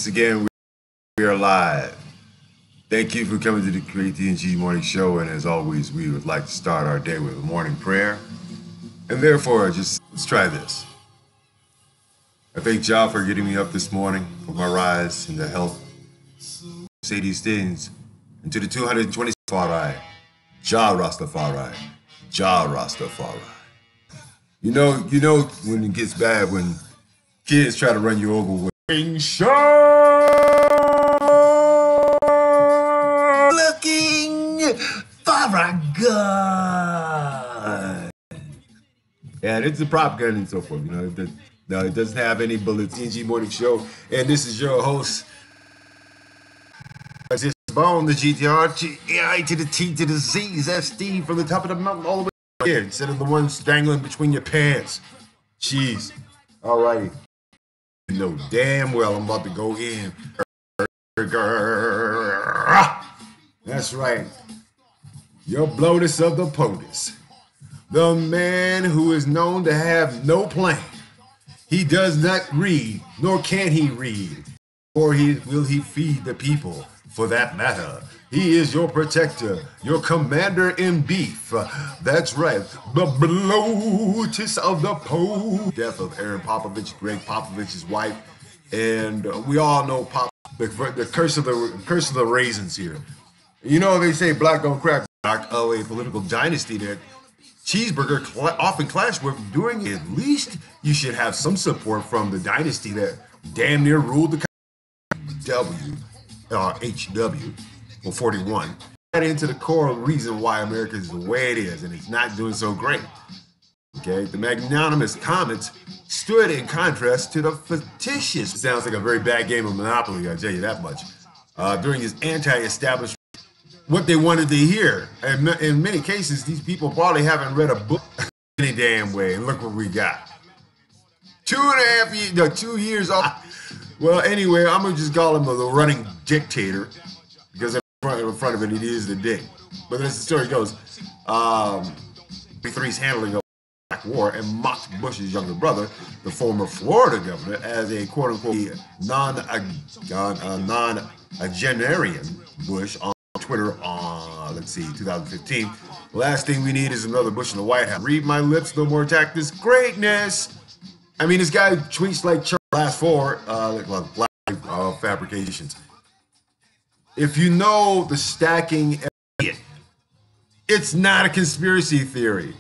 Once again, we are live. Thank you for coming to the KTNG morning show. And as always, we would like to start our day with a morning prayer. And therefore, let's try this. I thank y'all for getting me up this morning for my rise in the health. Say these things into the 220 Rastafari. Jah Rastafari. Jah Rastafari. You know when it gets bad when kids try to run you over with looking for a gun. Yeah, it's a prop gun and so forth. You know, it doesn't have any bullets. TNG Morning Show, and this is your host. I just bone the GTR, I to the T to the Z. That's Steve from the top of the mountain all the way here, instead of the ones dangling between your pants. Jeez. All righty. You know damn well I'm about to go in. That's right. Your bloatus of the POTUS. The man who is known to have no plan. He does not read, nor can he read, or will he feed the people, for that matter. He is your protector, your commander in beef. That's right, the bloatus of the POTUS. Death of Aaron Popovich, Greg Popovich's wife, and we all know the curse of the raisins here. You know they say black don't crack. Of a political dynasty that Cheeseburger often clashed with. During at least you should have some support from the dynasty that damn near ruled the HW or 41. That into the core reason why America is the way it is, and it's not doing so great. Okay, the magnanimous comments stood in contrast to the fictitious. It sounds like a very bad game of Monopoly, I'll tell you that much. During his anti-establishment, what they wanted to hear. And in many cases, these people probably haven't read a book any damn way. And look what we got. 2.5 years, no, 2 years off. Well, anyway, I'm gonna just call him the running dictator because in front of it, it is the dick. But as the story goes, 3's handling of the Black War and mocked Bush's younger brother, the former Florida governor, as a quote-unquote non-agenarian Bush on Twitter on, 2015. The last thing we need is another Bush in the White House. Read my lips, no more attack this greatness. I mean, this guy tweets like Charles last four fabrications. If you know the stacking, it's not a conspiracy theory,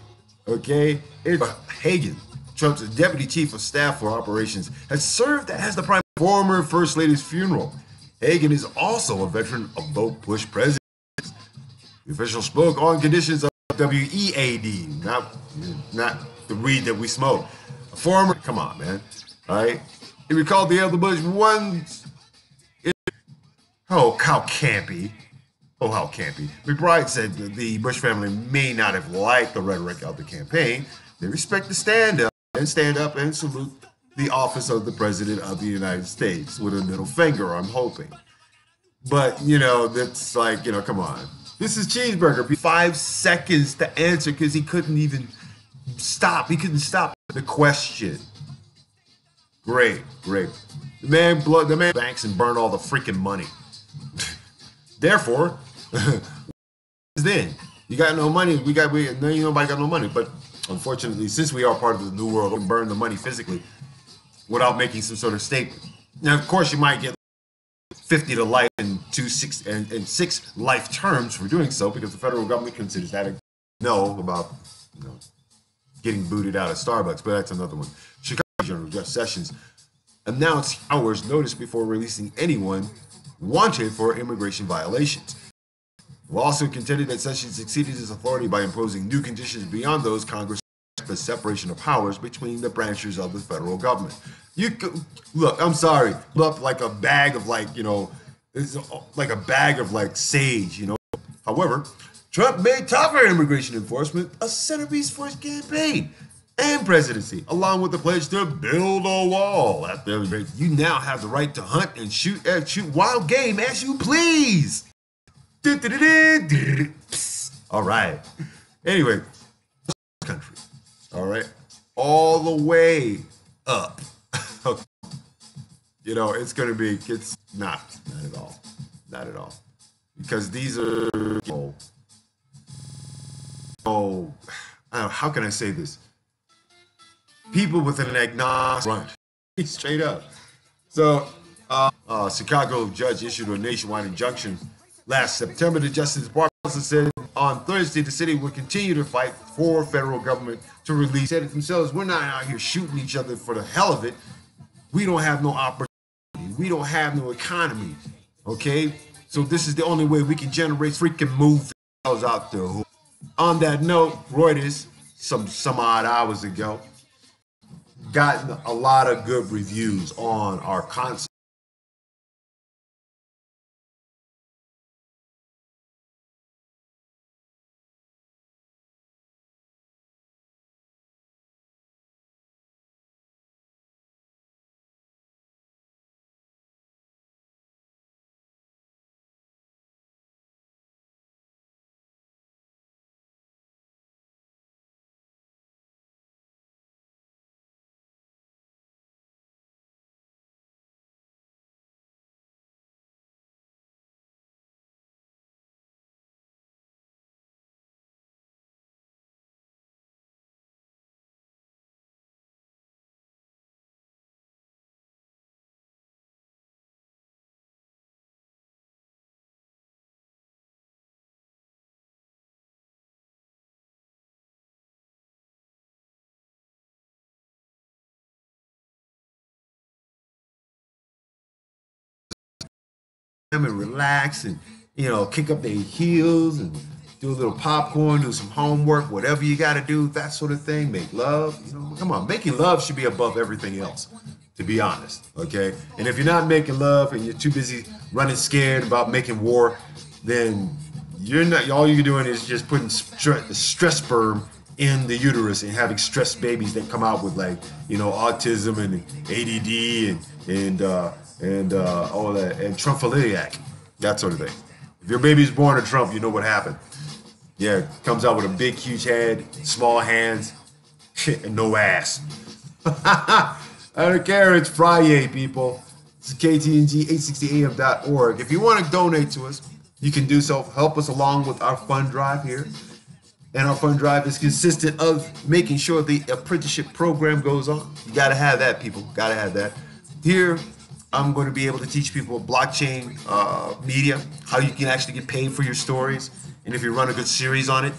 okay? It's Hagen, Trump's deputy chief of staff for operations, has served as the former First Lady's funeral. Hagen is also a veteran of both Bush presidents. The official spoke on conditions of WEAD, not the weed that we smoke. A former, come on, man, all right? He recalled the elder Bush once. Oh, how campy. Oh, how campy. McBride said that the Bush family may not have liked the rhetoric of the campaign. They respect the stand up and salute the office of the President of the United States with a middle finger, I'm hoping. But, that's like, come on. This is Cheeseburger. 5 seconds to answer because he couldn't even stop. He couldn't stop the question. Great. The man banks and burn all the freaking money. Therefore, then you got no money. Nobody got no money. But unfortunately, since we are part of the new world, we can burn the money physically without making some sort of statement. Now, of course, you might get 50 to life and 6 life terms for doing so because the federal government considers that about getting booted out of Starbucks, but that's another one. Chicago General Judge Sessions announced hours notice before releasing anyone wanted for immigration violations. The lawsuit contended that Sessions exceeded his authority by imposing new conditions beyond those Congress. The separation of powers between the branches of the federal government. Look, I'm sorry, look like a bag of it's like a bag of sage, However, Trump made tougher immigration enforcement a centerpiece for his campaign and presidency, along with the pledge to build a wall. You now have the right to hunt and shoot wild game as you please. All right. Anyway, country. All right. All the way up. it's going to be, it's not at all. Not at all. Because these are, how can I say this? People with an agnostic front, straight up. So, Chicago judge issued a nationwide injunction last September. The Justice Department also said on Thursday the city would continue to fight for federal government to release. Said it themselves, we're not out here shooting each other for the hell of it. We don't have no opportunity. We don't have no economy. Okay? So this is the only way we can generate freaking move out there. On that note, Reuters, some odd hours ago, gotten a lot of good reviews on our concept. And relax and kick up their heels and do a little popcorn, do some homework, whatever you got to do, that sort of thing. Make love. Come on, making love should be above everything else, to be honest. Okay, and if you're not making love and you're too busy running scared about making war, then you're not. All you're doing is just putting stress sperm in the uterus and having stressed babies that come out with autism and ADD and all that, and Trumphiliac, that sort of thing. If your baby's born a Trump, you know what happened. Yeah, comes out with a big, huge head, small hands, and no ass. I don't care, it's Friday, people. It's KTNG 860am.org. If you want to donate to us, you can do so. Help us along with our fund drive here. And our fund drive is consistent of making sure the apprenticeship program goes on. You got to have that, people. Got to have that. Here, I'm going to be able to teach people blockchain media, how you can actually get paid for your stories, and if you run a good series on it,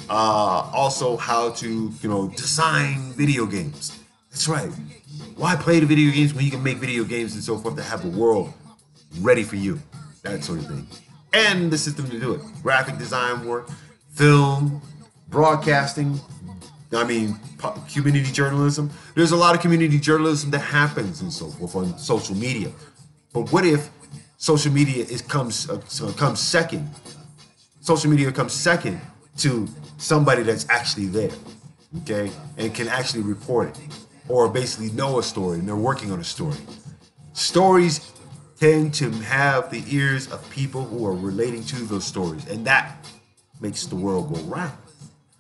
also how to design video games. That's right. Why play the video games when you can make video games and so forth to have the world ready for you? That sort of thing. And the system to do it. Graphic design work, film, broadcasting. Community journalism. There's a lot of community journalism that happens and so forth on social media. But what if social media comes second? Social media comes second to somebody that's actually there, okay, and can actually report it, or basically know a story and they're working on a story. Stories tend to have the ears of people who are relating to those stories, and that makes the world go round.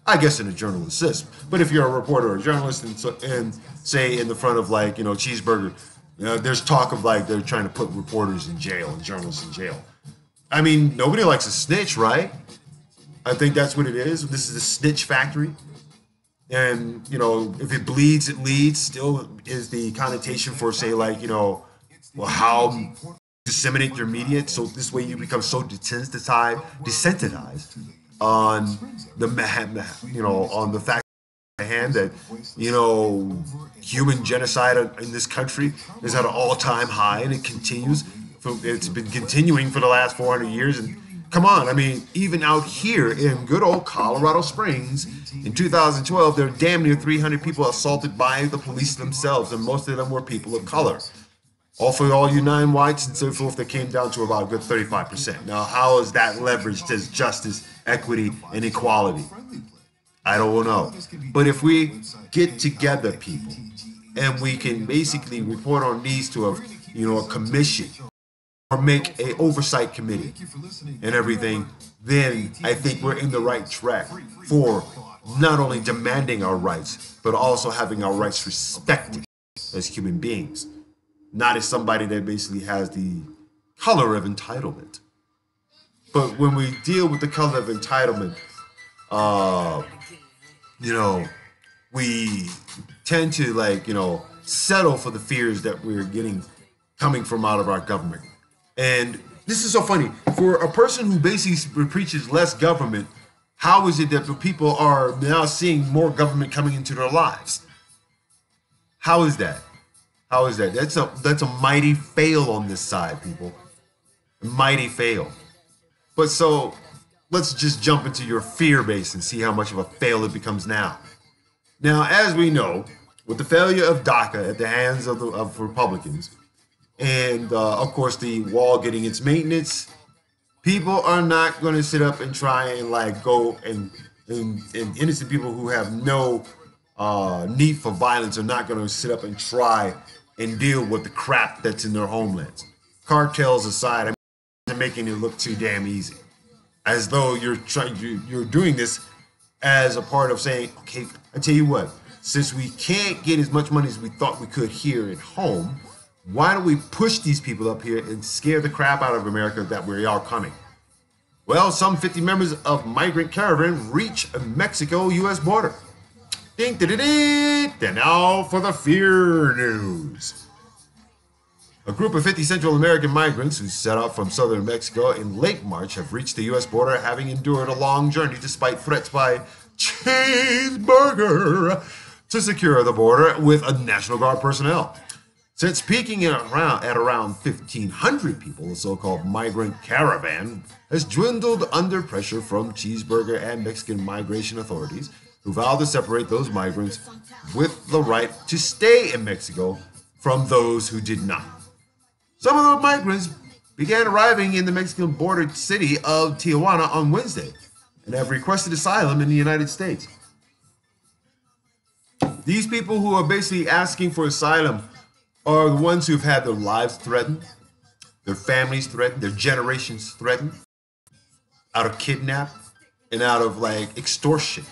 I guess in a journalist system. But if you're a reporter or a journalist and say in the front of Cheeseburger, there's talk of they're trying to put reporters in jail and journalists in jail. Nobody likes a snitch, right? I think that's what it is. This is a snitch factory. And, if it bleeds, it leads still is the connotation for how disseminate your media. So this way you become so desensitized on the on the fact at hand that human genocide in this country is at an all-time high, and it continues. It's been continuing for the last 400 years. And come on, even out here in good old Colorado Springs in 2012, there were damn near 300 people assaulted by the police themselves, and most of them were people of color. All you non-whites and so forth, that came down to about a good 35%. Now, how is that leveraged as justice, equity, and equality? I don't know. But if we get together, people, and we can basically report on these to a commission or make a oversight committee and everything, then I think we're in the right track for not only demanding our rights, but also having our rights respected as human beings. not as somebody that basically has the color of entitlement. But when we deal with the color of entitlement, we tend to settle for the fears that we're getting coming from out of our government. And this is so funny. For a person who basically preaches less government, how is it that the people are now seeing more government coming into their lives? How is that? How is that? That's a mighty fail on this side, people. A mighty fail. But so let's just jump into your fear base and see how much of a fail it becomes now. Now, as we know, with the failure of DACA at the hands of Republicans, and of course the wall getting its maintenance, people are not going to sit up and try and go and innocent people who have no need for violence are not going to sit up and try and deal with the crap that's in their homelands. Cartels aside, I'm making it look too damn easy, as though you're doing this as a part of saying, okay, I tell you what, since we can't get as much money as we thought we could here at home, why don't we push these people up here and scare the crap out of America that we are coming? Well, some 50 members of migrant caravan reach Mexico-U.S. border. Ding, ding, ding, ding. And now for the fear news. A group of 50 Central American migrants who set out from southern Mexico in late March have reached the U.S. border, having endured a long journey despite threats by Cheeseburger to secure the border with a National Guard personnel. Since peaking at around 1,500 people, the so-called migrant caravan has dwindled under pressure from Cheeseburger and Mexican migration authorities, who vowed to separate those migrants with the right to stay in Mexico from those who did not. Some of the migrants began arriving in the Mexican border city of Tijuana on Wednesday and have requested asylum in the United States. These people who are basically asking for asylum are the ones who've had their lives threatened, their families threatened, their generations threatened, out of kidnap and out of extortion.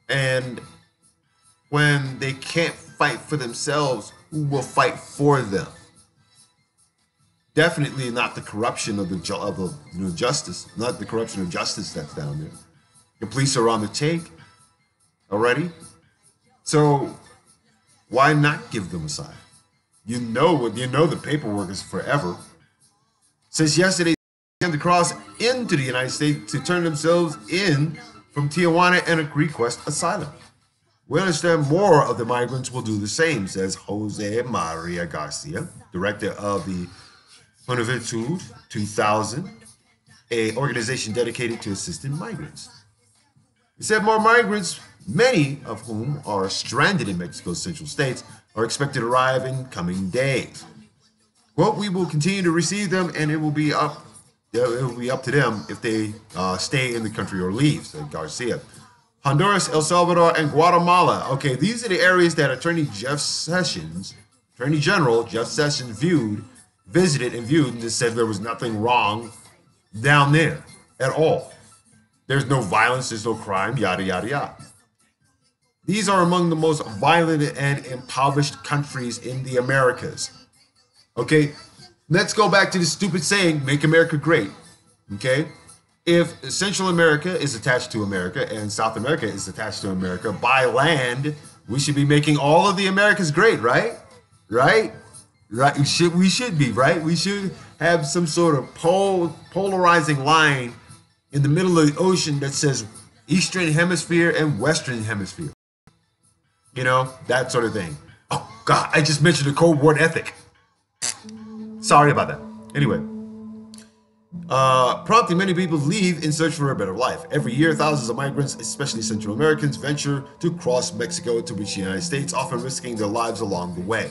And when they can't fight for themselves, who will fight for them? Definitely not the corruption of the justice, not the corruption of justice that's down there. The police are on the take already. So why not give them asylum? You know the paperwork is forever. Since yesterday, they began to cross into the United States to turn themselves in from Tijuana and request asylum. We understand more of the migrants will do the same, says Jose Maria Garcia, director of the Juventud 2000, an organization dedicated to assisting migrants. He said more migrants, many of whom are stranded in Mexico's central states, are expected to arrive in coming days. Well, we will continue to receive them, and it will be up to them if they stay in the country or leave, said Garcia. Honduras, El Salvador, and Guatemala. Okay, these are the areas that Attorney General Jeff Sessions visited and viewed, and just said there was nothing wrong down there at all. There's no violence, there's no crime, yada, yada, yada. These are among the most violent and impoverished countries in the Americas. Okay, let's go back to the stupid saying, make America great. Okay, if Central America is attached to America and South America is attached to America by land, we should be making all of the Americas great, right? Right? Right? We should be, right? We should have some sort of polarizing line in the middle of the ocean that says Eastern Hemisphere and Western Hemisphere. You know, that sort of thing. Oh, God, I just mentioned the Cold War ethic. Sorry about that. Anyway, prompting many people to leave in search for a better life. Every year, thousands of migrants, especially Central Americans, venture to cross Mexico to reach the United States, often risking their lives along the way.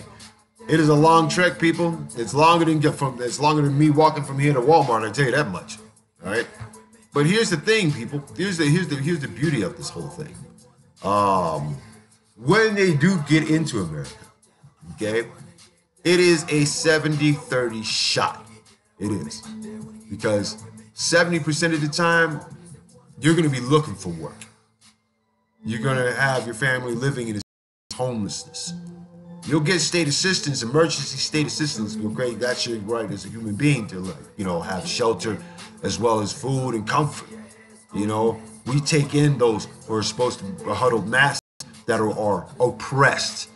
It is a long trek, people. It's longer than me walking from here to Walmart, I tell you that much. All right? But here's the thing, people. Here's the beauty of this whole thing. When they do get into America, okay, it is a 70-30 shot. It is. Because 70% of the time, you're going to be looking for work. You're going to have your family living in homelessness. You'll get state assistance, emergency state assistance. Okay, that's your right as a human being to, have shelter as well as food and comfort. We take in those who are supposed to huddled masses that are oppressed.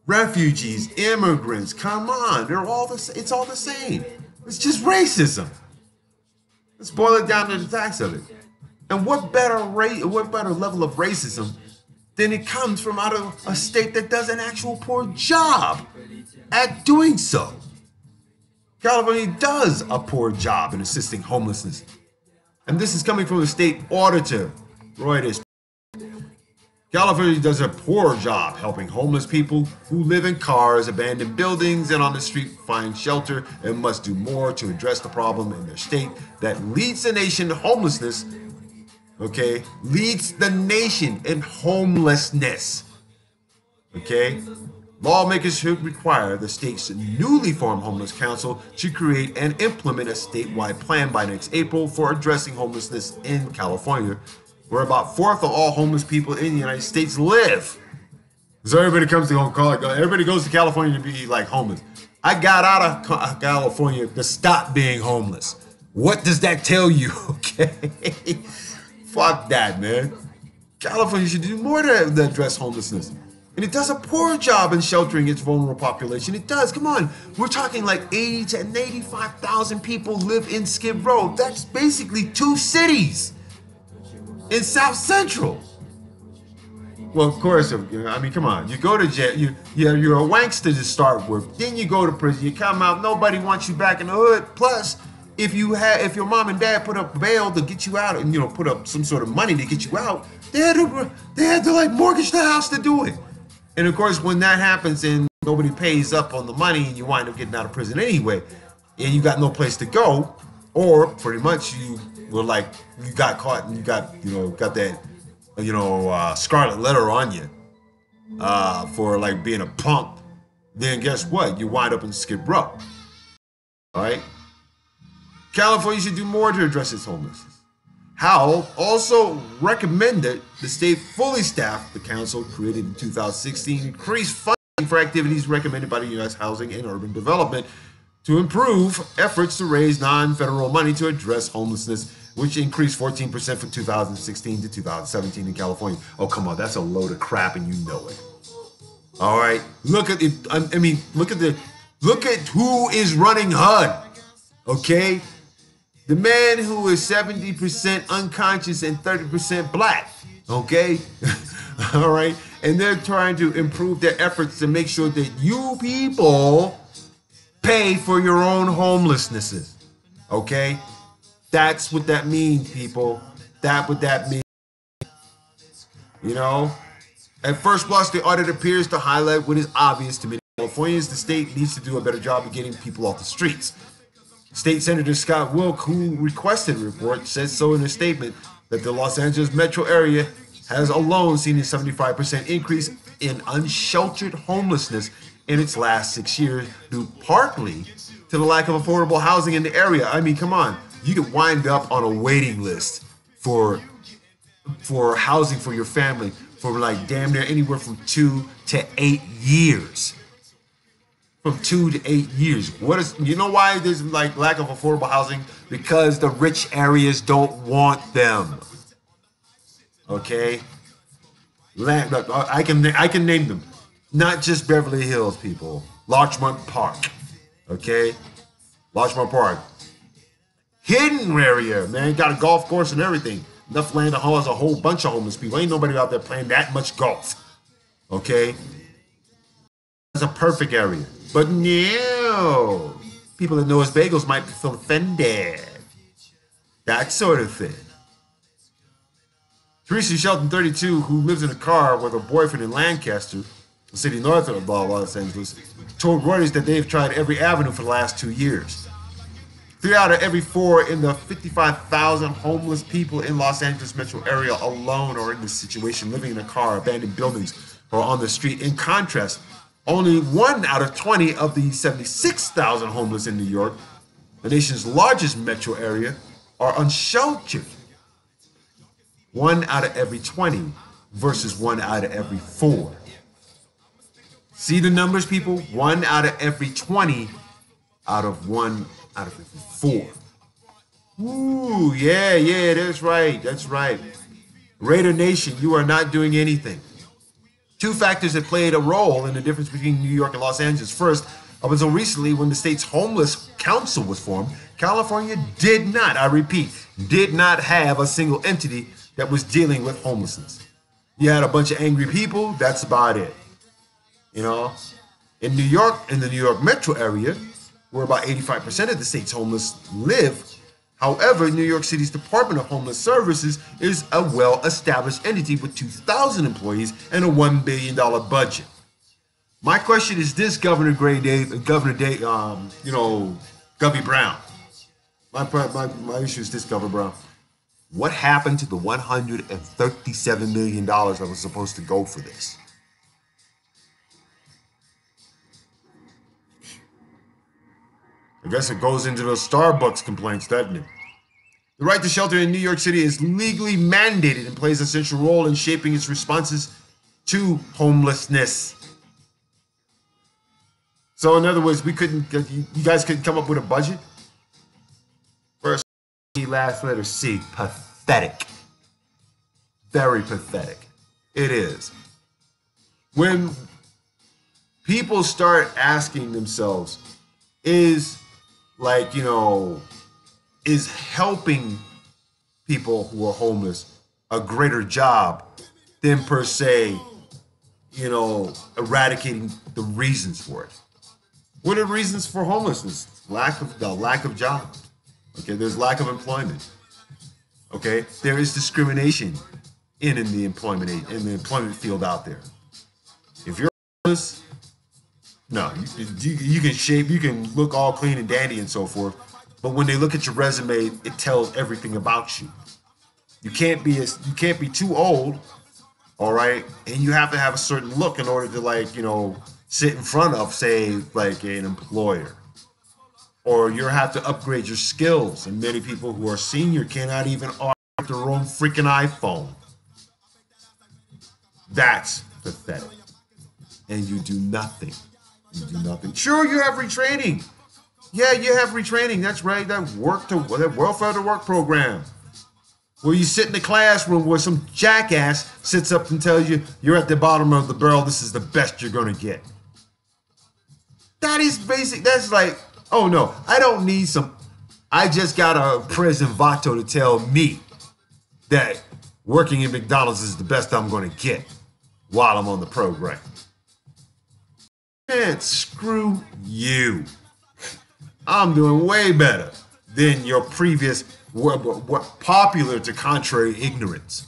Refugees, immigrants, come on, they're all it's all the same. It's just racism. Let's boil it down to the facts of it. And what better level of racism than it comes from out of a state that does an actual poor job at doing so? California does a poor job in assisting homelessness. And this is coming from the state auditor, Reuters. California does a poor job helping homeless people who live in cars, abandoned buildings, and on the street find shelter, and must do more to address the problem in their state that leads the nation in homelessness. Okay, leads the nation in homelessness. Okay, lawmakers should require the state's newly formed Homeless Council to create and implement a statewide plan by next April for addressing homelessness in California, where about 1/4 of all homeless people in the United States live. So everybody comes to everybody goes to California to be like homeless. I got out of California to stop being homeless. What does that tell you? Okay, fuck that, man. California should do more to address homelessness. And it does a poor job in sheltering its vulnerable population. It does. Come on. We're talking like 80 to 85,000 people live in Skid Row. That's basically 2 cities in South Central. Well, of course, I mean, come on. You go to jail. You're a wankster to start with. Then you go to prison. You come out. Nobody wants you back in the hood. Plus, if your mom and dad put up bail to get you out and put up some sort of money to get you out, they had to like mortgage the house to do it. And of course, when that happens and nobody pays up on the money and you wind up getting out of prison anyway, and you got no place to go, or pretty much you got caught and you got that scarlet letter on you for like being a punk, then guess what? You wind up in Skid Row. All right. California should do more to address its homelessness. Howell also recommended the state fully staff the council created in 2016 increase funding for activities recommended by the U.S. Housing and Urban Development to improve efforts to raise non-federal money to address homelessness, which increased 14% from 2016 to 2017 in California. Oh, come on, that's a load of crap, and you know it. All right, look at it. I mean, look at who is running HUD. Okay. The man who is 70% unconscious and 30% black, okay? All right? And they're trying to improve their efforts to make sure that you people pay for your own homelessnesses, okay? That's what that means, people. That's what that means. At first blush, the audit appears to highlight what is obvious to many Californians. The state needs to do a better job of getting people off the streets. State Senator Scott Wilk, who requested a report, says so in a statement that the Los Angeles metro area has alone seen a 75% increase in unsheltered homelessness in its last 6 years, due partly to the lack of affordable housing in the area. I mean, come on. You could wind up on a waiting list for housing for your family for like damn near anywhere from 2 to 8 years. From 2 to 8 years. You know why there's like lack of affordable housing? Because the rich areas don't want them. Okay? Look, I can name them. Not just Beverly Hills, people. Larchmont Park. Okay? Larchmont Park. Hidden area, man. Got a golf course and everything. Enough land to house a whole bunch of homeless people. Ain't nobody out there playing that much golf. Okay? That's a perfect area. But no, people that know us bagels might feel offended. That sort of thing. Teresa Shelton, 32, who lives in a car with her boyfriend in Lancaster, the city north of Los Angeles, told Reuters that they've tried every avenue for the last 2 years. 3 out of every 4 in the 55,000 homeless people in Los Angeles metro area alone are in this situation, living in a car, abandoned buildings, or on the street. In contrast, only 1 out of 20 of the 76,000 homeless in New York, the nation's largest metro area, are unsheltered. 1 out of every 20 versus 1 out of every 4. See the numbers, people? 1 out of every 20 out of 1 out of every 4. Ooh, yeah, that's right. That's right. Raider Nation, you are not doing anything. 2 factors that played a role in the difference between New York and Los Angeles. First, up until recently, when the state's homeless council was formed, California did not, I repeat, did not have a single entity that was dealing with homelessness. You had a bunch of angry people, that's about it. You know, in New York, in the New York metro area, where about 85% of the state's homeless live, however, New York City's Department of Homeless Services is a well-established entity with 2,000 employees and a $1 billion budget. My question is this, Governor Gubby Brown. My issue is this, Governor Brown. What happened to the $137 million that was supposed to go for this? I guess it goes into those Starbucks complaints, doesn't it? The right to shelter in New York City is legally mandated and plays a central role in shaping its responses to homelessness. So in other words, you guys couldn't come up with a budget? First, last letter C, pathetic. Very pathetic. It is. When people start asking themselves, is helping people who are homeless a greater job than per se, eradicating the reasons for it? What are the reasons for homelessness? Lack of jobs. Okay, there's lack of employment. Okay, there is discrimination in the employment field out there. If you're homeless, no, you can look all clean and dandy and so forth, but when they look at your resume, it tells everything about you. You can't be too old, all right, and you have to have a certain look in order to sit in front of, say, like an employer. Or you have to upgrade your skills, and many people who are senior cannot even operate their own freaking iPhone. That's pathetic. And you do nothing. You do nothing. Sure, you have retraining. Yeah, you have retraining. That's right. That welfare to work program, where you sit in the classroom where some jackass sits up and tells you you're at the bottom of the barrel. This is the best you're gonna get. That is basic. That's like, oh no, I don't need I just got a President Vato to tell me that working in McDonald's is the best I'm gonna get while I'm on the program. Man, screw you. I'm doing way better than your previous, what popular to contrary ignorance.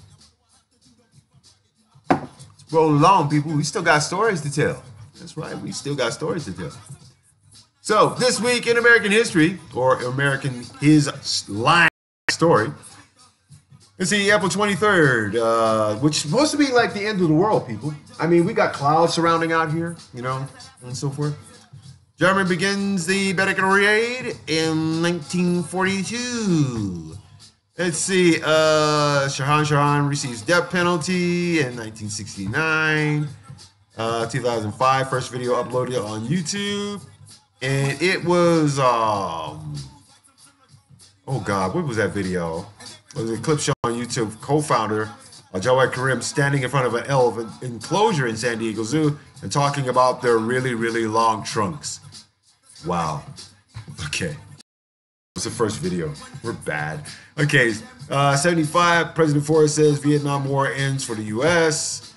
Let's roll along, people. We still got stories to tell. That's right, we still got stories to tell. So, this week in American history, or his line story, let's see, April 23rd, which is supposed to be like the end of the world, people. I mean, we got clouds surrounding out here, and so forth. Germany begins the Balkan raid in 1942. Let's see, Shahan receives death penalty in 1969. 2005, first video uploaded on YouTube. And it was, oh God, what was that video? It was a clip show on YouTube. Co-founder Jawad Karim standing in front of an elephant enclosure in San Diego Zoo and talking about their really, really long trunks. Wow. Okay. It's the first video. We're bad. Okay. 75, President Ford says Vietnam War ends for the U.S.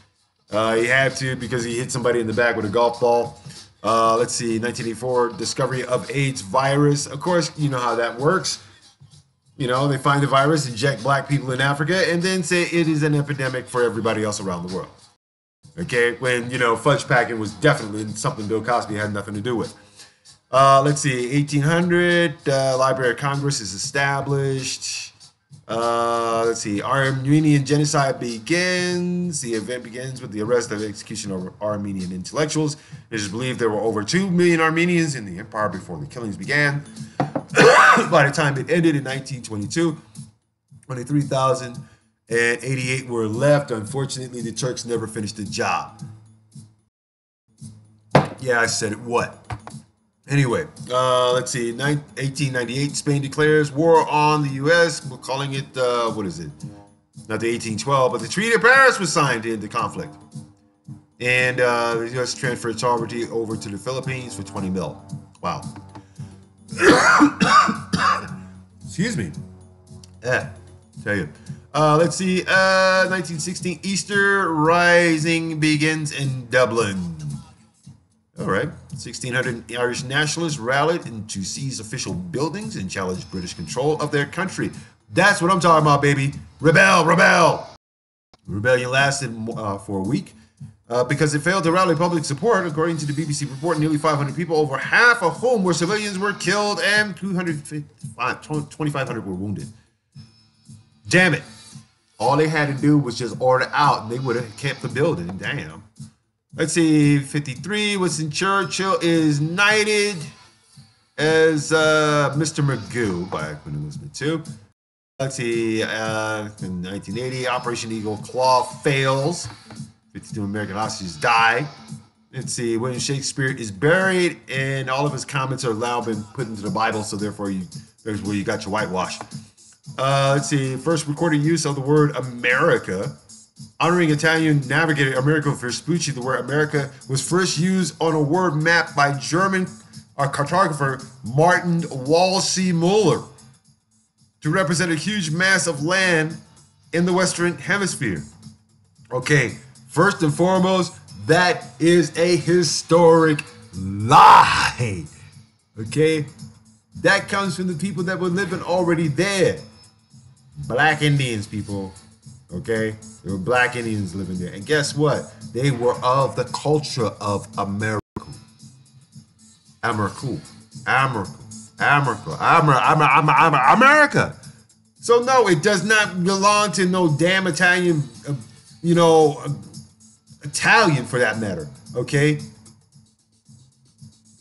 He had to because he hit somebody in the back with a golf ball. Let's see, 1984, discovery of AIDS virus. Of course, you know how that works. They find the virus, inject black people in Africa, and then say it is an epidemic for everybody else around the world. Okay, when, fudge packing was definitely something Bill Cosby had nothing to do with. Let's see, 1800, Library of Congress is established. Let's see, Armenian genocide begins. The event begins with the arrest and execution of Armenian intellectuals. It is believed there were over 2 million Armenians in the empire before the killings began. By the time it ended in 1922, 23,088 were left. Unfortunately, the Turks never finished the job. Yeah, I said it. What? Anyway, let's see. 1898, Spain declares war on the U.S. We're calling it, what is it? Not the 1812, but the Treaty of Paris was signed in the conflict. And the U.S. transferred sovereignty over to the Philippines for 20 mil. Wow. Excuse me. Tell you. Let's see. 1916, Easter Rising begins in Dublin. All right. 1600, Irish nationalists rallied to seize official buildings and challenge British control of their country. That's what I'm talking about, baby. Rebel, rebel. The rebellion lasted for a week because it failed to rally public support. According to the BBC report, nearly 500 people, over half of whom were civilians, were killed and 2,500 were wounded. Damn it. All they had to do was just order out and they would have kept the building. Damn. Let's see, 53, Winston Churchill is knighted as Mr. Magoo by Queen Elizabeth II. Let's see, in 1980, Operation Eagle Claw fails. 52 American hostages die. Let's see, William Shakespeare is buried and all of his comments are now been put into the Bible, so therefore there's where you got your whitewash. Let's see, first recorded use of the word America. Honoring Italian navigator Amerigo Vespucci, the word America was first used on a word map by German cartographer Martin Walsey Muller to represent a huge mass of land in the Western Hemisphere. Okay, first and foremost, that is a historic lie. Okay, that comes from the people that were living already there. Black Indians, people. Okay, there were black Indians living there, and guess what? They were of the culture of America. America. So no, it does not belong to no damn Italian, Italian for that matter. Okay.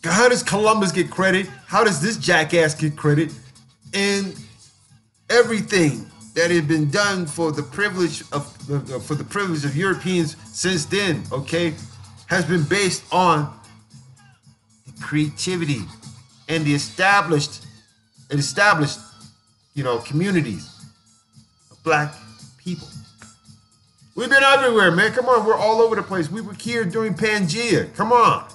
How does Columbus get credit? How does this jackass get credit? And everything that had been done for the privilege of Europeans since then, okay, has been based on the creativity and the established, communities of black people. We've been everywhere, man. Come on, we're all over the place. We were here during Pangea. Come on.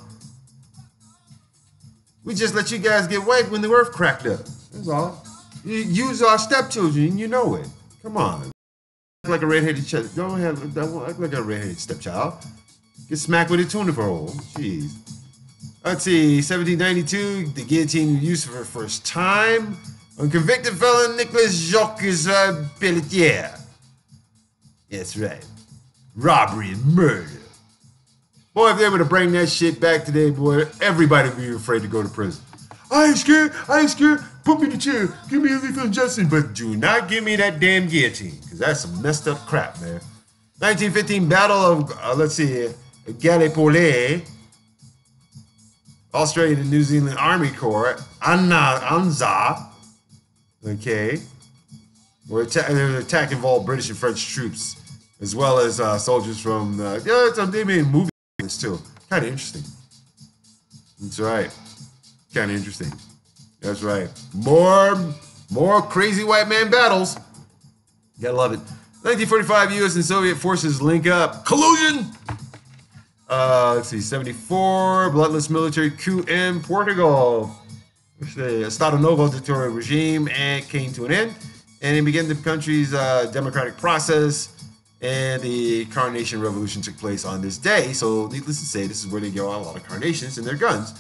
We just let you guys get wiped when the earth cracked up. That's all. You use our stepchildren, you know it. Come on. Act like a redheaded child. Don't act like a redheaded stepchild. Get smacked with a tuna roll. Jeez. Let's see. 1792, the guillotine was used for the first time on convicted felon Nicholas Jacques Pelletier. That's right. Robbery and murder. Boy, if they were to bring that shit back today, boy, everybody would be afraid to go to prison. I ain't scared. Put me in the chair. Give me a lethal injection, but do not give me that damn guillotine, because that's some messed up crap, man. 1915 Battle of, Gallipoli. Australian and New Zealand Army Corps, ANZA, okay, their attack involved British and French troops, as well as soldiers from, they made movies this too. Kind of interesting. That's right. Kind of interesting. That's right. More crazy white man battles. You gotta love it. 1945, U.S. and Soviet forces link up. Collusion! Let's see, 74, bloodless military coup in Portugal. The Estado Novo dictatorial regime came to an end, and it began the country's democratic process, and the Carnation Revolution took place on this day. So, needless to say, this is where they get a lot of carnations in their guns.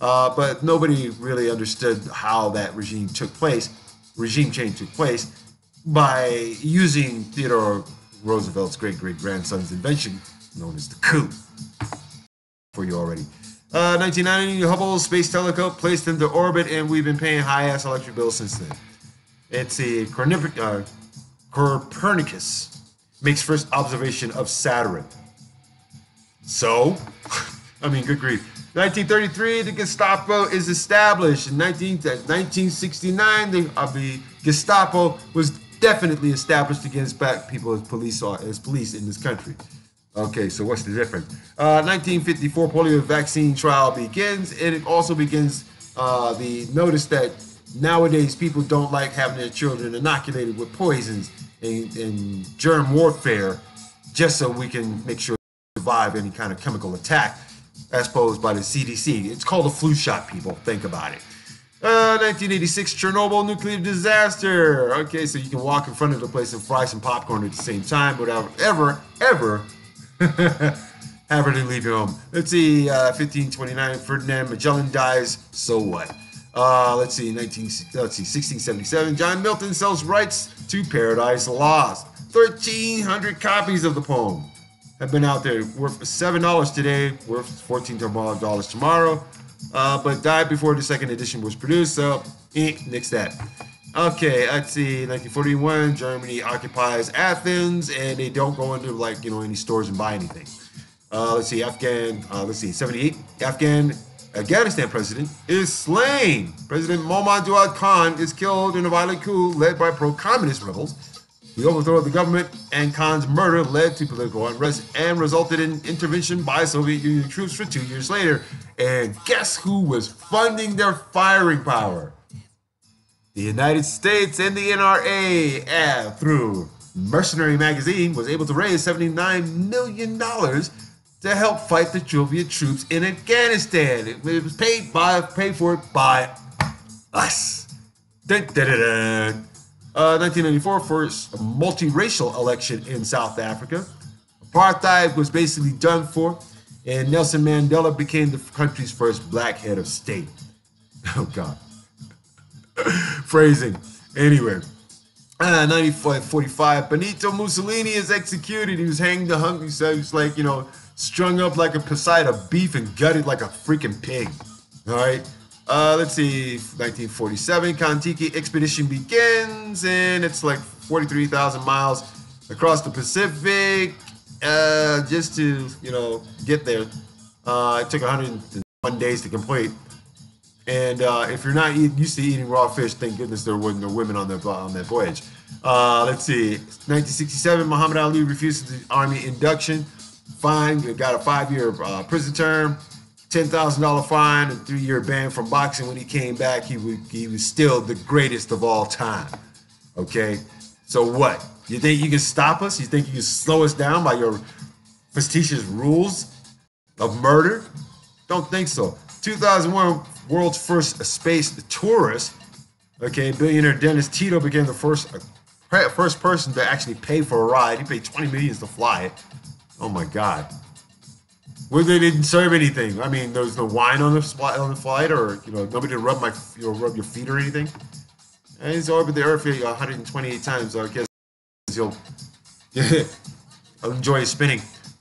But nobody really understood how that regime change took place by using Theodore Roosevelt's great-great-grandson's invention, known as the coup. For you already. 1990, Hubble Space Telescope placed into orbit, and we've been paying high-ass electric bills since then. It's a Copernicus makes first observation of Saturn. So, good grief. 1933, the Gestapo is established. In 1969, the Gestapo was definitely established against black people as police in this country. Okay, so what's the difference? 1954 polio vaccine trial begins, and it also begins the notice that nowadays people don't like having their children inoculated with poisons and germ warfare, just so we can make sure they survive any kind of chemical attack as posed by the CDC. It's called a flu shot, people. Think about it. 1986 Chernobyl nuclear disaster. Okay, so you can walk in front of the place and fry some popcorn at the same time without ever having to leave your home. Let's see, 1529 Ferdinand Magellan dies. So what? Let's see, 1677 John Milton sells rights to Paradise Lost. 1,300 copies of the poem have been out there, worth $7 today, worth $14 tomorrow. But died before the second edition was produced, so nix that. Okay, let's see, 1941, Germany occupies Athens, and they don't go into any stores and buy anything. Let's see, 78, Afghanistan president is slain. President Muhammad Jawad Khan is killed in a violent coup led by pro-communist rebels. The overthrow of the government and Khan's murder led to political unrest and resulted in intervention by Soviet Union troops for 2 years later. And guess who was funding their firing power? The United States and the NRA, through Mercenary Magazine, was able to raise $79 million to help fight the Soviet troops in Afghanistan. It was paid for by us. Dun, dun, dun, dun. 1994, first multiracial election in South Africa. Apartheid was basically done for, and Nelson Mandela became the country's first black head of state. Oh, God. Phrasing. Anyway, 1945, Benito Mussolini is executed. He was hanged to hungry, so he was strung up like a side of beef and gutted like a freaking pig. All right. Let's see, 1947, Kon-Tiki expedition begins, and it's like 43,000 miles across the Pacific just to, get there. It took 101 days to complete. And if you're not used to eating raw fish, thank goodness there weren't no women on that voyage. Let's see, 1967, Muhammad Ali refuses the army induction. Fined, got a 5-year prison term. $10,000 fine and 3-year ban from boxing. When he came back, he was still the greatest of all time. Okay, so what? You think you can stop us? You think you can slow us down by your facetious rules of murder? Don't think so. 2001, world's first space tourist. Okay, billionaire Dennis Tito became the first person to actually pay for a ride. He paid $20 million to fly it. Oh my God. Well, they didn't serve anything. I mean, there was no wine on the flight, or nobody to rub your feet or anything. And he's orbited the Earth 128 times. So I guess he'll enjoy his spinning.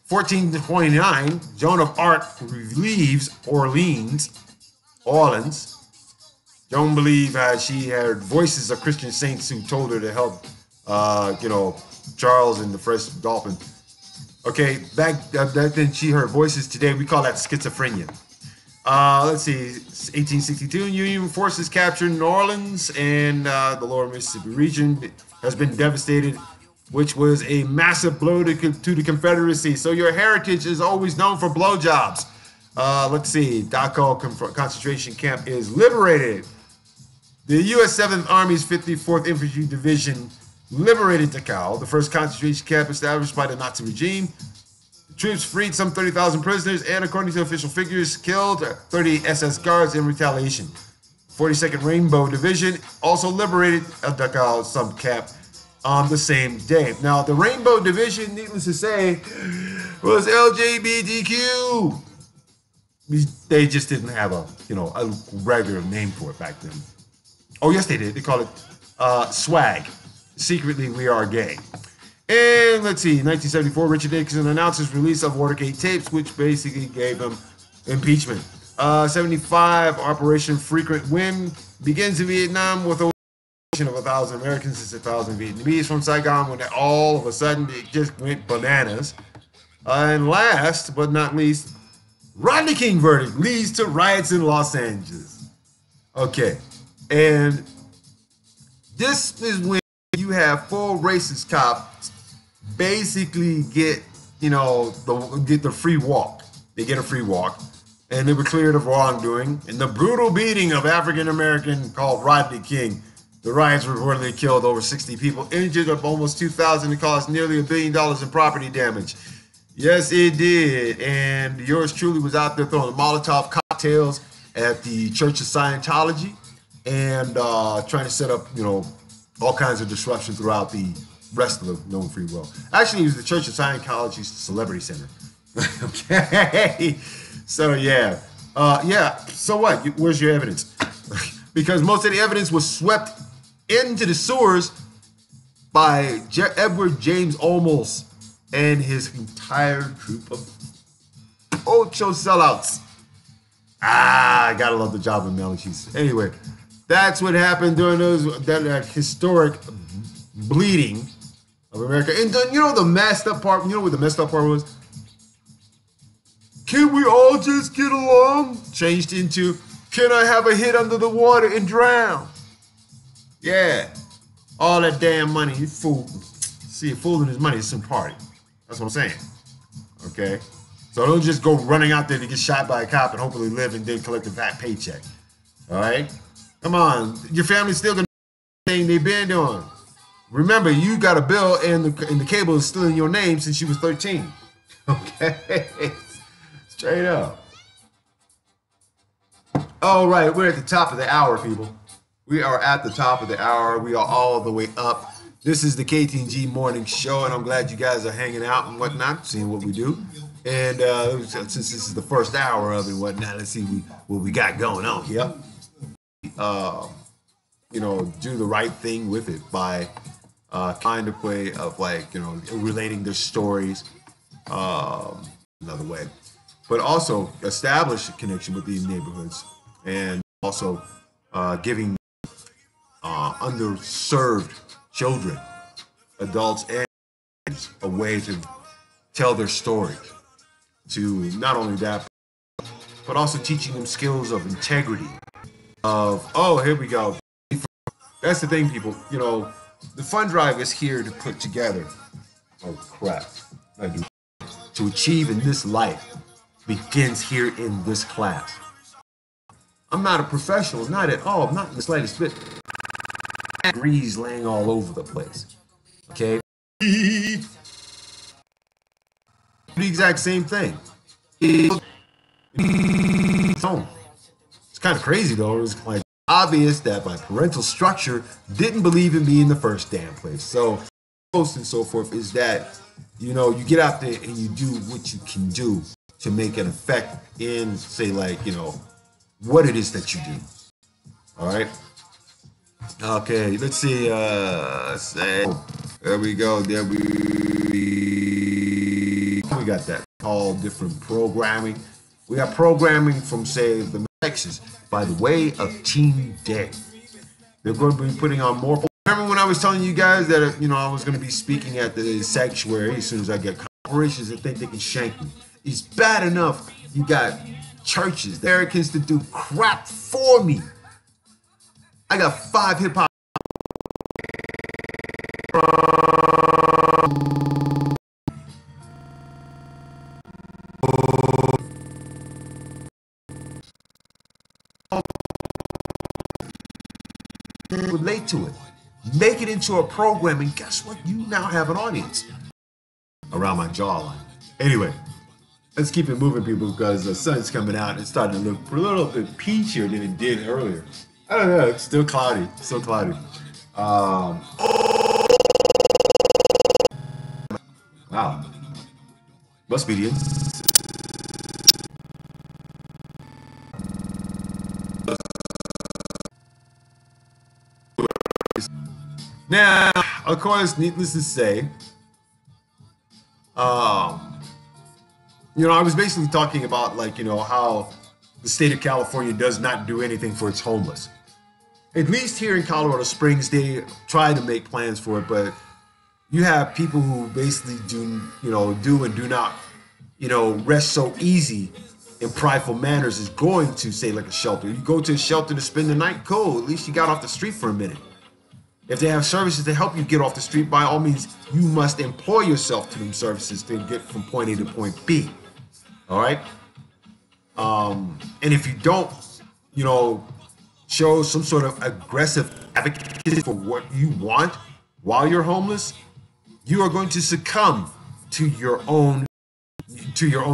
1429, Joan of Arc leaves Orleans. Joan believed she had voices of Christian saints who told her to help, Charles and the first Dolphin. Okay, back then she heard voices. Today we call that schizophrenia. Let's see, 1862, Union forces captured New Orleans, and the lower Mississippi region has been devastated, which was a massive blow to the Confederacy. So your heritage is always known for blowjobs. Let's see, Dachau concentration camp is liberated. The U.S. 7th Army's 54th Infantry Division liberated Dachau, the first concentration camp established by the Nazi regime. The troops freed some 30,000 prisoners and, according to official figures, killed 30 SS guards in retaliation. 42nd Rainbow Division also liberated Dachau some camp on the same day. Now, the Rainbow Division, needless to say, was LGBTQ. They just didn't have a regular name for it back then. Oh, yes, they did. They called it swag. Secretly, we are gay. And let's see, 1974, Richard Nixon announces release of Watergate tapes, which basically gave him impeachment. 75, Operation Frequent Wind begins in Vietnam with a of 1,000 Americans and 1,000 Vietnamese from Saigon, when all of a sudden it just went bananas. And last but not least, Rodney King verdict leads to riots in Los Angeles. Okay, and this is when you have full racist cops basically get get the free walk. They get a free walk, and they were cleared of wrongdoing. And the brutal beating of African American called Rodney King. The riots reportedly killed over 60 people, injured up almost 2,000, and caused nearly $1 billion in property damage. Yes, it did. And yours truly was out there throwing Molotov cocktails at the Church of Scientology and trying to set up, all kinds of disruption throughout the rest of the known free world. Actually, it was the Church of Scientology's Celebrity Center. Okay. So, yeah. So what? Where's your evidence? Because most of the evidence was swept into the sewers by Edward James Olmos and his entire group of Ocho sellouts. I gotta love the job of Melchis. Anyway, that's what happened during that historic bleeding of America. And the messed up part, what the messed up part was? Can we all just get along? Changed into, can I have a hit under the water and drown? Yeah. All that damn money, you fool. See, a fool and his money is some party. That's what I'm saying. Okay? So don't just go running out there to get shot by a cop and hopefully live and then collect a fat paycheck. All right? Come on. Your family's still going to do the thing they've been doing. Remember, you got a bill and the cable is still in your name since you was 13. Okay? Straight up. All right, we're at the top of the hour, people. We are at the top of the hour. We are all the way up. This is the KTNG Morning Show, and I'm glad you guys are hanging out and whatnot, seeing what we do. And since this is the first hour of it and whatnot, let's see what we got going on here. Do the right thing with it by find a way of relating their stories another way. But also establish a connection with these neighborhoods and also giving underserved children, adults, and a way to tell their story. To not only that, but also teaching them skills of integrity. Here we go. That's the thing, people. The fund drive is here to put together. Oh crap! To achieve in this life begins here in this class. I'm not a professional, not at all. I'm not in the slightest bit. Degrees laying all over the place. Okay? The exact same thing. It's kind of crazy though. It was obvious that my parental structure didn't believe in me in the first damn place. So, post and so forth is that, you get out there and you do what you can do to make an effect in, say, what it is that you do. All right. Okay, let's see. There we go. We got that. Called different programming. We got programming from, say, the Texas by the way of Team Day. They're going to be putting on more. Remember when I was telling you guys that I was going to be speaking at the sanctuary as soon as I get corporations that think they can shank me. It's bad enough you got churches, Americans to do crap for me. I got 5 hip hop. Relate to it, make it into a program, and guess what? You now have an audience around my jawline. Anyway, let's keep it moving, people, because the sun's coming out. It's starting to look a little bit peachier than it did earlier. I don't know. It's still cloudy. Still cloudy. Wow. Must be the Now, of course, needless to say, I was basically talking about how the state of California does not do anything for its homeless. At least here in Colorado Springs, they try to make plans for it, but you have people who basically do and do not, rest so easy in prideful manners as going to, say, like a shelter. You go to a shelter to spend the night, cool. At least you got off the street for a minute. If they have services to help you get off the street, by all means, you must employ yourself to them services to get from point A to point B. All right. And if you don't, show some sort of aggressive advocacy for what you want while you're homeless, you are going to succumb to your own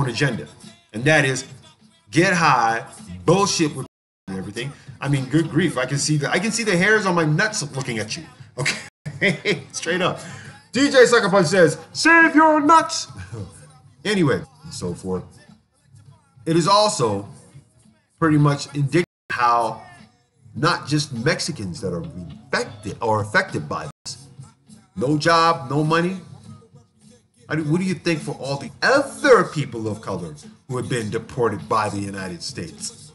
agenda, and that is get high, bullshit with everything. I mean, good grief! I can see the hairs on my nuts looking at you. Okay, straight up. DJ Sucker Punch says, "Save your nuts." Anyway, and so forth. It is also pretty much indicative how not just Mexicans that are affected by this. No job, no money. What do you think for all the other people of color who have been deported by the United States?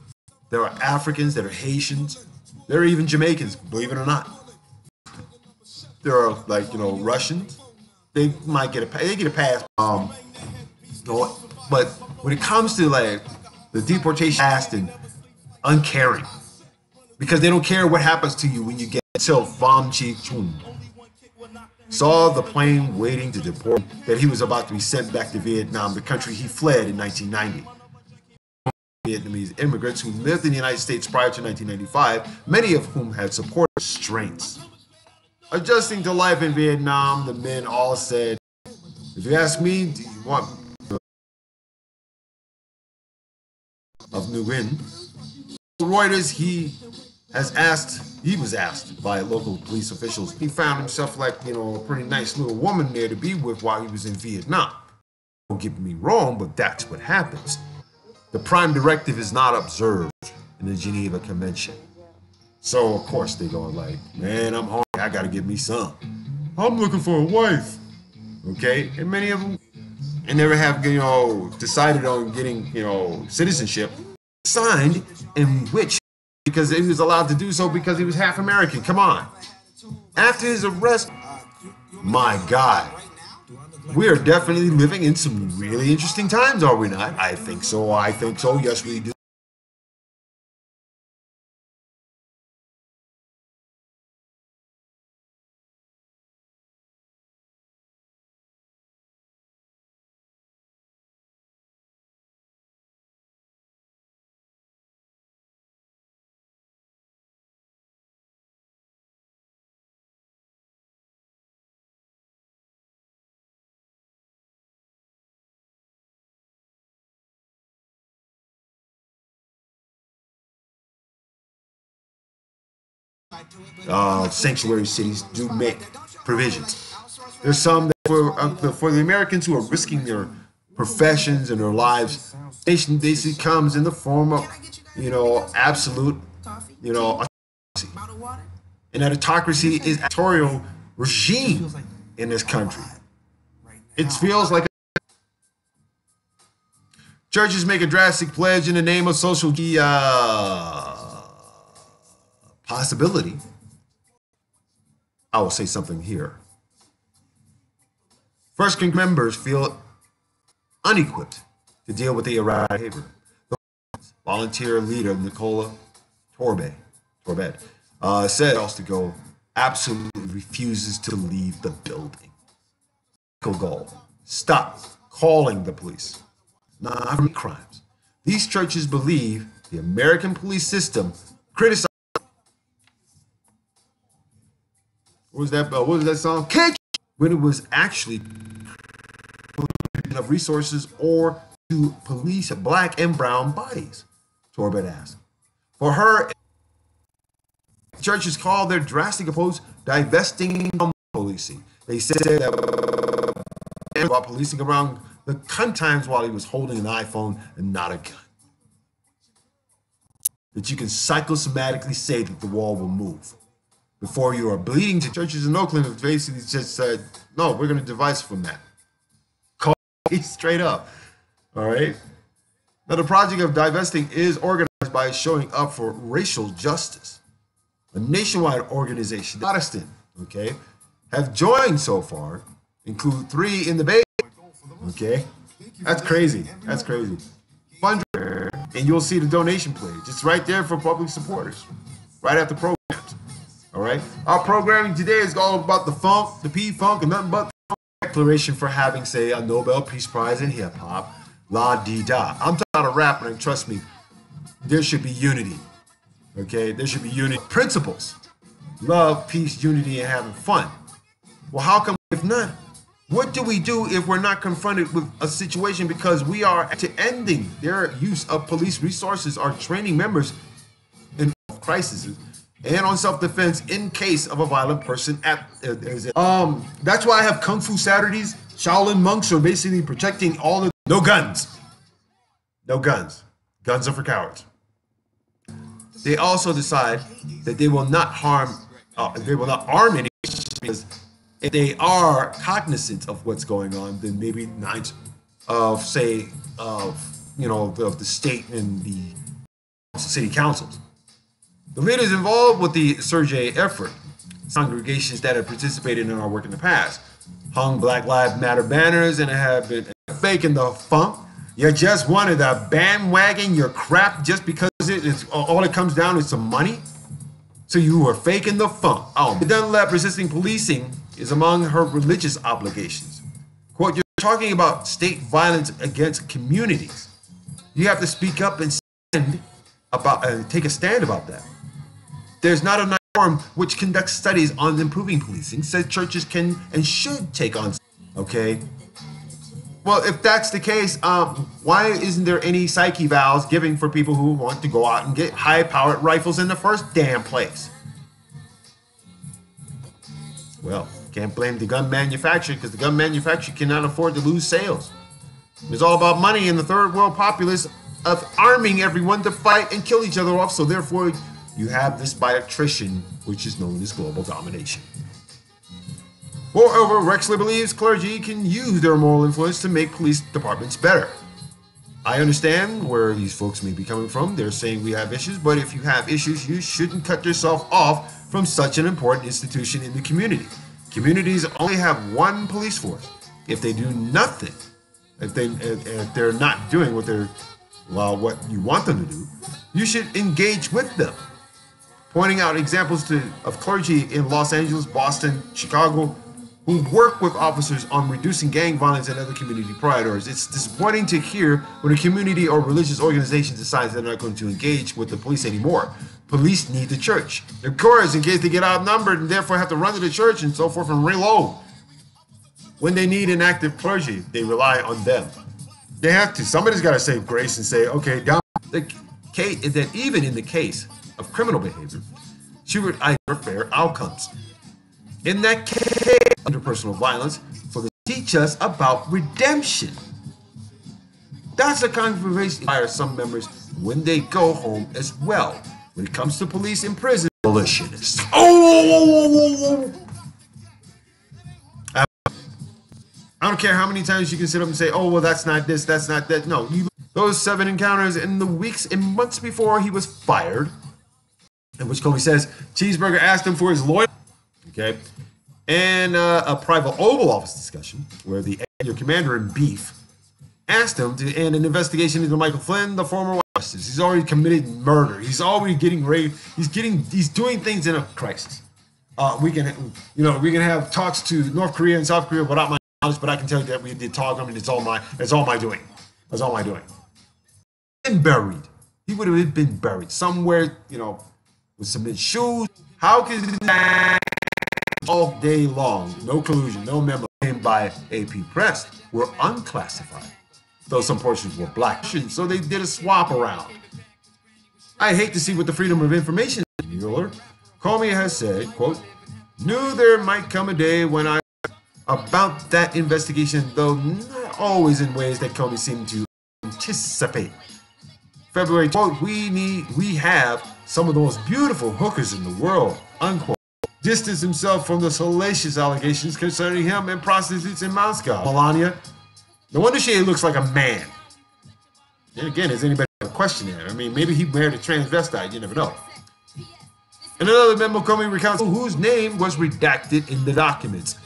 There are Africans, there are Haitians, there are even Jamaicans, believe it or not. There are Russians. They might get a pass. But when it comes to the deportation, fast and uncaring, because they don't care what happens to you when you get till Vam Chi Chung saw the plane waiting to deport him, that he was about to be sent back to Vietnam, the country he fled in 1990. Vietnamese immigrants who lived in the United States prior to 1995, many of whom had supported restraints. Adjusting to life in Vietnam, the men all said, "If you ask me, do you want of Nguyen?" Reuters, he was asked by local police officials. He found himself a pretty nice little woman there to be with while he was in Vietnam. Don't get me wrong, but that's what happens. The prime directive is not observed in the Geneva Convention. So of course they go man, I'm hungry, I gotta get me some. I'm looking for a wife. Okay, and many of them never have decided on getting citizenship signed, in which because he was allowed to do so because he was half American. Come on. After his arrest, my God, we are definitely living in some really interesting times, are we not? I think so. Yes, we do. Sanctuary cities do make provisions. There's some that for the Americans who are risking their professions and their lives, nation basically comes in the form of, absolute, autocracy. And that autocracy is a dictatorial regime in this country. It feels like churches make a drastic pledge in the name of social possibility. I will say something here. First members feel unequipped to deal with the erratic behavior. The volunteer leader, Nicola Torbed, said else to go, absolutely refuses to leave the building. Goal. Stop calling the police. Not for crimes. These churches believe the American police system criticizes. What was that song? When it was actually enough resources or to police black and brown bodies, Torbett asked. For her, churches called their drastic approach divesting from policing. They said that about policing around the times while he was holding an iPhone and not a gun. That you can psychosomatically say that the wall will move. Before you are bleeding to churches in Oakland have basically just said, no, we're going to devise from that. Call me straight up. All right. Now, the project of divesting is organized by showing up for racial justice. A nationwide organization, Protestant, okay, have joined so far, include 3 in the Bay. Okay. That's crazy. That's crazy. Fundraiser, and you'll see the donation page. It's right there for public supporters, right after programs. All right. Our programming today is all about the funk, the P-Funk, and nothing but the declaration for having, say, a Nobel Peace Prize in hip hop. La-dee-da. I'm talking about a rap, and trust me, there should be unity. Okay, there should be unity. Principles. Love, peace, unity, and having fun. Well, how come if not? What do we do if we're not confronted with a situation because we are to ending their use of police resources or training members in crises and on self-defense in case of a violent person at that's why I have Kung Fu Saturdays. Shaolin monks are basically protecting all the no guns. No guns. Guns are for cowards. They also decide that they will not harm they will not arm any because if they are cognizant of what's going on, then maybe not of say of the state and the city councils. The leaders involved with the Surge effort, congregations that have participated in our work in the past, hung Black Lives Matter banners and have been faking the funk. You just wanted to bandwagon your crap just because it's all it comes down is some money. So you were faking the funk. The Dunlap resisting policing is among her religious obligations. Quote, you're talking about state violence against communities. You have to speak up and take a stand about that. There's not a norm which conducts studies on improving policing, says churches can and should take on. Okay. Well, if that's the case, why isn't there any psyche valves giving for people who want to go out and get high-powered rifles in the first damn place? Well, can't blame the gun manufacturer because the gun manufacturer cannot afford to lose sales. It's all about money and the third world populace of arming everyone to fight and kill each other off. So therefore, you have this by attrition, which is known as global domination. Moreover, Rexler believes clergy can use their moral influence to make police departments better. I understand where these folks may be coming from. They're saying we have issues, but if you have issues, you shouldn't cut yourself off from such an important institution in the community. Communities only have one police force. If they do nothing, if they're not doing what you want them to do, you should engage with them. Pointing out examples of clergy in Los Angeles, Boston, Chicago, who work with officers on reducing gang violence and other community priorities. It's disappointing to hear when a community or religious organization decides they're not going to engage with the police anymore. Police need the church. Of course, in case they get outnumbered and therefore have to run to the church and so forth and reload. When they need an active clergy, they rely on them. They have to. Somebody's got to save grace and say, okay, down. That even in the case of criminal behavior, she would either fair outcomes. In that case, interpersonal violence, for to teach us about redemption. That's a conversation by some members when they go home as well. When it comes to police in prison, abolitionists. I don't care how many times you can sit up and say, oh, well, that's not this, that's not that. No, those 7 encounters in the weeks and months before he was fired, in which Comey says Cheeseburger asked him for his lawyer. Okay, and a private Oval Office discussion where your commander in beef asked him to end an investigation into Michael Flynn, the former White House. He's already committed murder. He's already getting raped. He's doing things in a crisis. We can have talks to North Korea and South Korea without my knowledge, but I can tell you that we did talk. I mean, it's all my doing. That's all my doing. Been buried. He would have been buried somewhere, with some shoes. How can that all day long? No collusion, no memo by AP Press were unclassified, though some portions were black. So they did a swap around. I hate to see what the freedom of information is. Mueller. Comey has said, quote, knew there might come a day when I about that investigation, though not always in ways that Comey seemed to anticipate. February, quote, we have some of the most beautiful hookers in the world, unquote. Distanced himself from the salacious allegations concerning him and prostitutes in Moscow. Melania, no wonder she looks like a man. And again, is anybody have a question there? I mean, maybe he married a transvestite, you never know. In another memo, Comey recounts whose name was redacted in the documents.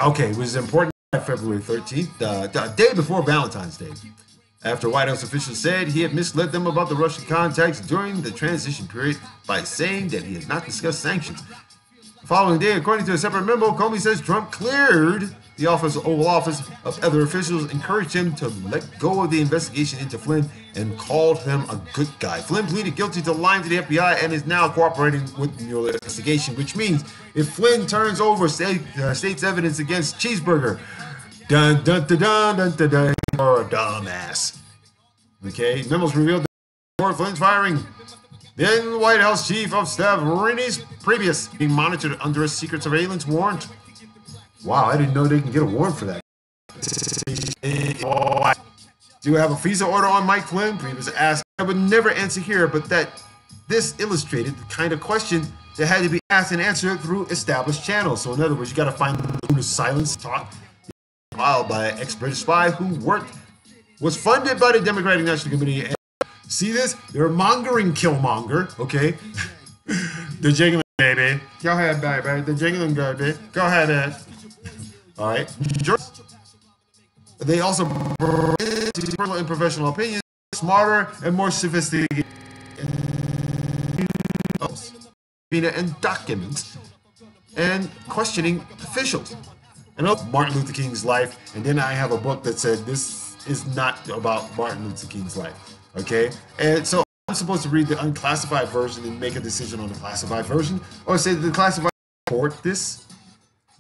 Okay, it was important. February 13th, the day before Valentine's Day. After White House officials said he had misled them about the Russian contacts during the transition period by saying that he had not discussed sanctions. The following day, according to a separate memo, Comey says Trump cleared the Oval Office of other officials, encouraged him to let go of the investigation into Flynn, and called him a good guy. Flynn pleaded guilty to lying to the FBI and is now cooperating with the Mueller investigation, which means if Flynn turns over state's evidence against Cheeseburger, dun dun dun dun dun dun, dun or a dumbass. Okay, memos revealed that Flynn's firing. Then White House Chief of Staff Rennie's previous being monitored under a secret surveillance warrant. Wow, I didn't know they can get a warrant for that. Do you have a FISA order on Mike Flynn? Previous asked. I would never answer here, but that this illustrated the kind of question that had to be asked and answered through established channels. So in other words, you got to find the silence talk filed by an ex-British spy who was funded by the Democratic National Committee. And see this? They're mongering Killmonger, okay? They're jiggling, baby. Go ahead, baby. They're jiggling, baby. Go ahead, Ed. All right. They also in professional opinions, smarter and more sophisticated and documents and questioning officials. And Martin Luther King's life, and then I have a book that said this is not about Martin Luther King's life. Okay, and so I'm supposed to read the unclassified version and make a decision on the classified version, or say that the classified support this.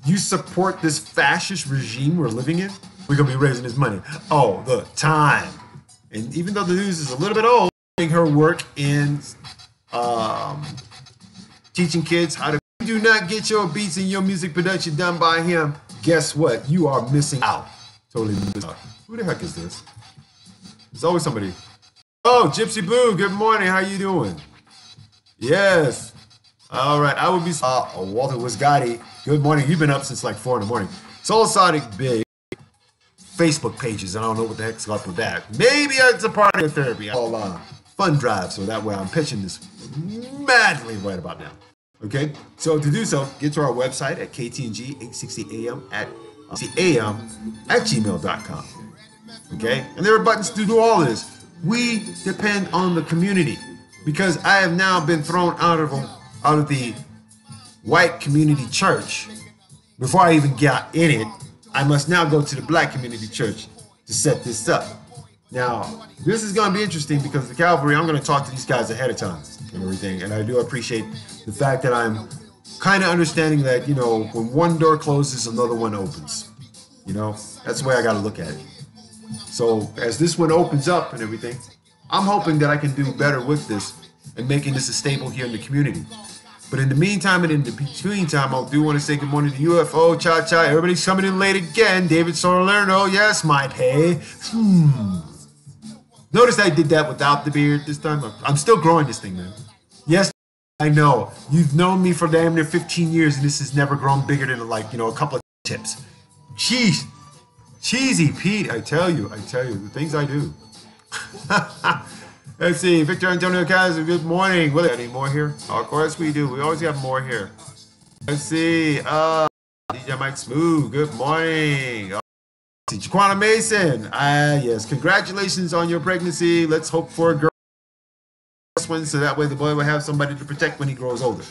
You support this fascist regime we're living in? We're gonna be raising this money all the time. And even though the news is a little bit old, her work in teaching kids how to do not get your beats and your music production done by him, guess what? You are missing out. Totally missing out. Who the heck is this? There's always somebody. Oh, Gypsy Blue, good morning. How you doing? Yes. All right, I will be Walter Wisgotti. Good morning. You've been up since like 4 in the morning. Soul Sonic Big Facebook pages. I don't know what the heck's up with that. Maybe it's a part of therapy. I'll fund drive, so that way I'm pitching this madly right about now. Okay, so to do so, get to our website at KTNG 860am at gmail.com. Okay, and there are buttons to do all this. We depend on the community because I have now been thrown out of the white community church. Before I even got in it, I must now go to the black community church to set this up. Now, this is going to be interesting because the Calvary, I'm going to talk to these guys ahead of time and everything. And I do appreciate the fact that I'm kind of understanding that, you know, when one door closes, another one opens. You know, that's the way I got to look at it. So as this one opens up and everything, I'm hoping that I can do better with this and making this a staple here in the community. But in the meantime and in the between time, I do want to say good morning to UFO, Cha-Cha. Everybody's coming in late again. David Salerno, yes, my pay. Notice I did that without the beard this time. I'm still growing this thing, man. Yes, I know. You've known me for damn near 15 years, and this has never grown bigger than, like, you know, a couple of tips. Jeez. Cheesy Pete, I tell you, the things I do. Let's see, Victor Antonio Castro, good morning. Will any more here? Oh, of course we do. We always have more here. Let's see, DJ Mike Smooth, good morning. Jaquana Mason, yes, congratulations on your pregnancy. Let's hope for a girl so that way the boy will have somebody to protect when he grows older.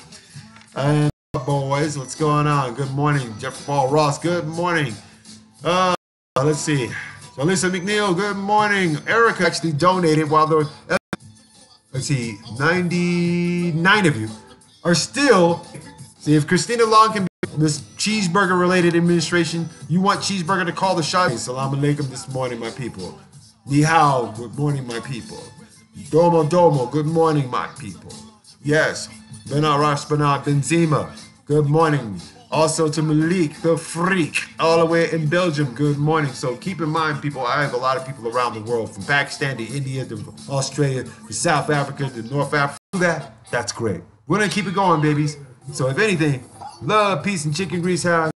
And boys, what's going on? Good morning, Jeff Paul Ross, good morning. Let's see. So Lisa McNeil, good morning. Erica actually donated while there were, let's see, 99 of you are still, see if Christina Long can be this cheeseburger related administration, you want cheeseburger to call the shots. Salam alaikum this morning, my people. Ni hao, good morning, my people. Domo domo, good morning, my people. Yes, Benar Rosh Benar Benzema, good morning. Also to Malik, the freak, all the way in Belgium, good morning. So keep in mind, people, I have a lot of people around the world, from Pakistan to India to Australia to South Africa to North Africa. That's great. We're going to keep it going, babies. So if anything, love, peace, and chicken grease, how